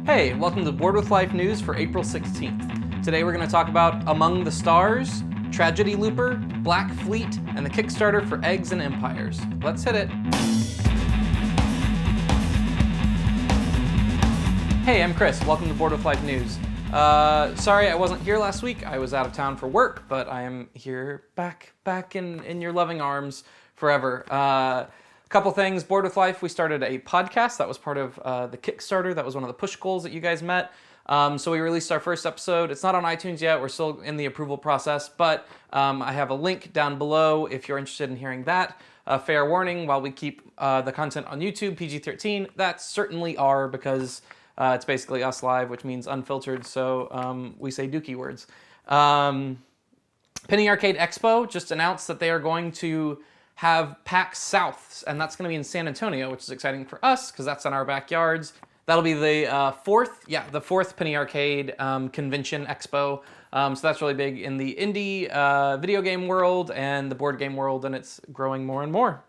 Hey, welcome to Board with Life News for April 16th. Today we're going to talk about Among the Stars, Tragedy Looper, Black Fleet, and the Kickstarter for Eggs and Empires. Let's hit it. Hey, I'm Chris. Welcome to Board with Life News. Sorry I wasn't here last week. I was out of town for work, but I am here back in your loving arms forever. Couple things. Board with Life, we started a podcast that was part of the Kickstarter. That was one of the push goals that you guys met. So we released our first episode. It's not on iTunes yet. We're still in the approval process, but I have a link down below if you're interested in hearing that. Fair warning, while we keep the content on YouTube, PG-13, that's certainly R because it's basically us live, which means unfiltered, so we say dookie words. Penny Arcade Expo just announced that they are going to have PAX South, and that's going to be in San Antonio, which is exciting for us because that's in our backyards. That'll be the fourth Penny Arcade Convention Expo. So that's really big in the indie video game world and the board game world, and it's growing more and more.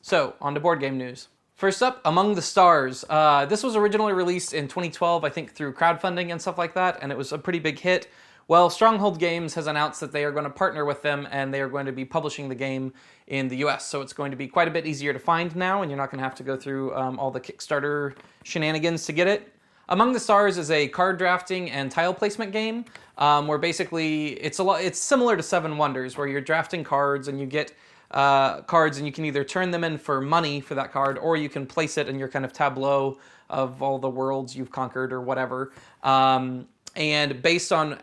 So, on to board game news. First up, Among the Stars. This was originally released in 2012, I think, through crowdfunding and stuff like that, and it was a pretty big hit. Well, Stronghold Games has announced that they are going to partner with them and they are going to be publishing the game in the US. So it's going to be quite a bit easier to find now, and you're not going to have to go through all the Kickstarter shenanigans to get it. Among the Stars is a card drafting and tile placement game where basically it's similar to Seven Wonders, where you're drafting cards and you get cards and you can either turn them in for money for that card, or you can place it in your kind of tableau of all the worlds you've conquered or whatever. And based on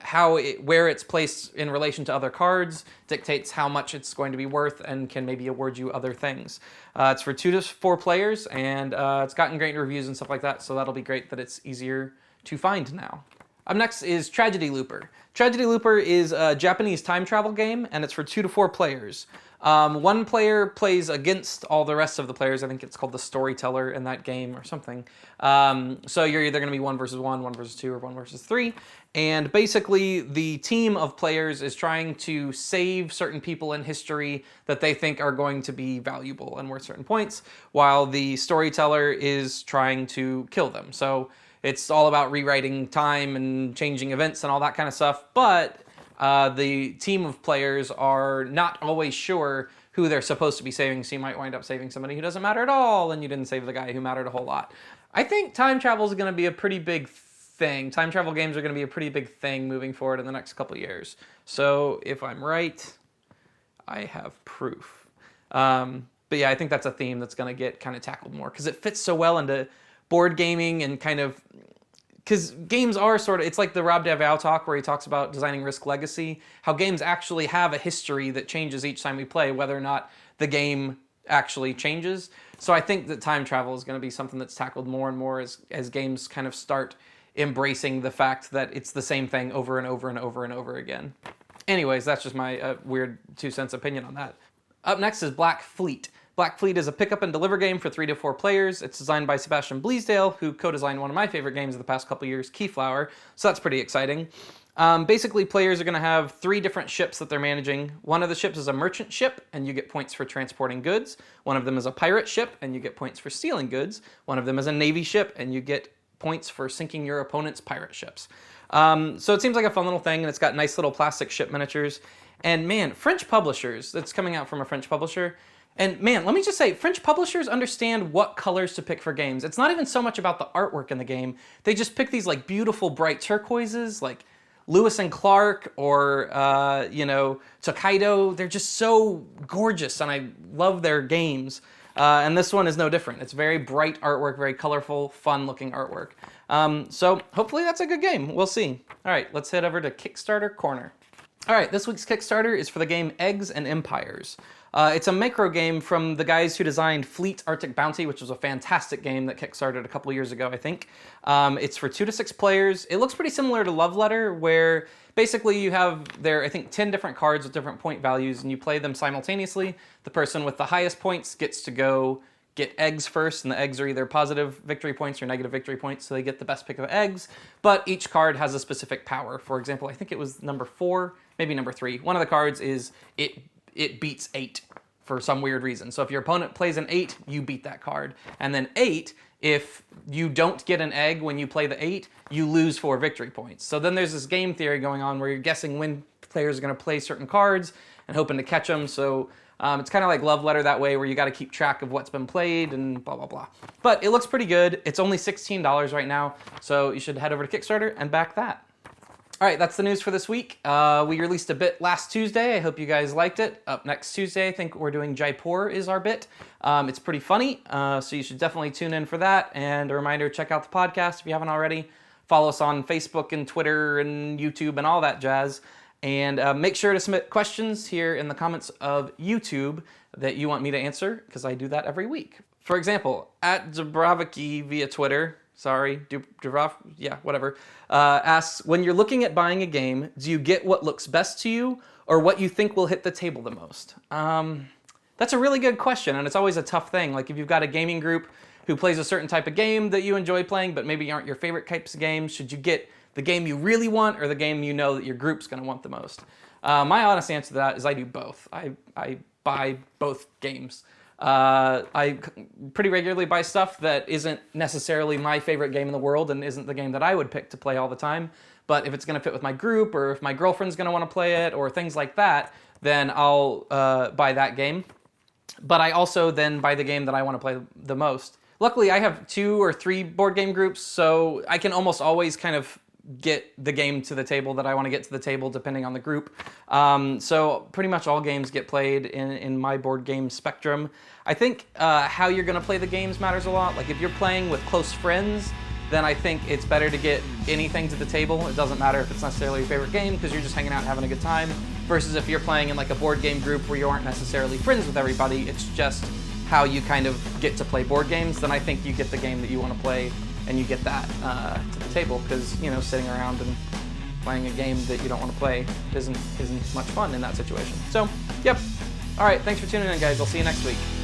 where it's placed in relation to other cards dictates how much it's going to be worth and can maybe award you other things. It's for 2 to 4 players, and it's gotten great reviews and stuff like that, so that'll be great that it's easier to find now. Up next is Tragedy Looper. Tragedy Looper is a Japanese time travel game, and it's for 2 to 4 players. One player plays against all the rest of the players. I think it's called the storyteller in that game or something. So you're either going to be 1 versus 1, 1 versus 2, or 1 versus 3. And basically, the team of players is trying to save certain people in history that they think are going to be valuable and worth certain points, while the storyteller is trying to kill them. So it's all about rewriting time and changing events and all that kind of stuff. But the team of players are not always sure who they're supposed to be saving, so you might wind up saving somebody who doesn't matter at all, and you didn't save the guy who mattered a whole lot. I think time travel is going to be a pretty big thing. Time travel games are going to be a pretty big thing moving forward in the next couple of years. So if I'm right, I have proof. But yeah, I think that's a theme that's going to get kind of tackled more, because it fits so well into board gaming and kind of... Because games are sort of, it's like the Rob DeVal talk where he talks about designing risk legacy, how games actually have a history that changes each time we play, whether or not the game actually changes. So I think that time travel is going to be something that's tackled more and more as games kind of start embracing the fact that it's the same thing over and over and over and over again. Anyways, that's just my weird 2 cents opinion on that. Up next is Black Fleet. Black Fleet is a pick-up and deliver game for 3 to 4 players. It's designed by Sebastian Bleasdale, who co-designed one of my favorite games of the past couple years, Keyflower, so that's pretty exciting. Basically, players are going to have 3 different ships that they're managing. One of the ships is a merchant ship, and you get points for transporting goods. One of them is a pirate ship, and you get points for stealing goods. One of them is a navy ship, and you get points for sinking your opponent's pirate ships. So it seems like a fun little thing, and it's got nice little plastic ship miniatures. And man, French publishers, that's coming out from a French publisher. And man, let me just say, French publishers understand what colors to pick for games. It's not even so much about the artwork in the game. They just pick these like beautiful bright turquoises, like Lewis and Clark or, Tokaido. They're just so gorgeous, and I love their games. And this one is no different. It's very bright artwork, very colorful, fun-looking artwork. So hopefully that's a good game. We'll see. All right, let's head over to Kickstarter Corner. All right, this week's Kickstarter is for the game Eggs and Empires. It's a micro game from the guys who designed Fleet Arctic Bounty, which was a fantastic game that kickstarted a couple years ago, I think. It's for 2 to 6 players. It looks pretty similar to Love Letter, where basically you have there, I think, 10 different cards with different point values, and you play them simultaneously. The person with the highest points gets to go get eggs first, and the eggs are either positive victory points or negative victory points, so they get the best pick of eggs. But each card has a specific power. For example, I think it was number 4, maybe number 3. One of the cards is it beats 8 for some weird reason. So if your opponent plays an 8, you beat that card. And then 8 if you don't get an egg when you play the 8, you lose 4 victory points. So then there's this game theory going on where you're guessing when players are going to play certain cards and hoping to catch them. So it's kind of like Love Letter that way, where you got to keep track of what's been played and blah, blah, blah. But it looks pretty good. It's only $16 right now, so you should head over to Kickstarter and back that. All right, that's the news for this week. We released a bit last Tuesday. I hope you guys liked it. Up next Tuesday, I think we're doing Jaipur is our bit. It's pretty funny, so you should definitely tune in for that. And a reminder, check out the podcast if you haven't already. Follow us on Facebook and Twitter and YouTube and all that jazz. And make sure to submit questions here in the comments of YouTube that you want me to answer, because I do that every week. For example, at Dubraviki via Twitter, asks, when you're looking at buying a game, do you get what looks best to you or what you think will hit the table the most? That's a really good question, and it's always a tough thing. Like if you've got a gaming group who plays a certain type of game that you enjoy playing, but maybe aren't your favorite types of games, should you get the game you really want or the game you know that your group's going to want the most? My honest answer to that is I do both. I buy both games. I pretty regularly buy stuff that isn't necessarily my favorite game in the world and isn't the game that I would pick to play all the time. But if it's going to fit with my group, or if my girlfriend's going to want to play it, or things like that, then I'll buy that game. But I also then buy the game that I want to play the most. Luckily, I have 2 or 3 board game groups, so I can almost always kind of get the game to the table that I want to get to the table depending on the group. So pretty much all games get played in my board game spectrum. I think how you're going to play the games matters a lot. Like if you're playing with close friends, then I think it's better to get anything to the table. It doesn't matter if it's necessarily your favorite game, because you're just hanging out and having a good time. Versus if you're playing in like a board game group where you aren't necessarily friends with everybody, it's just how you kind of get to play board games, then I think you get the game that you want to play and you get that to the table, because, you know, sitting around and playing a game that you don't want to play isn't much fun in that situation. So, yep. All right, thanks for tuning in, guys. I'll see you next week.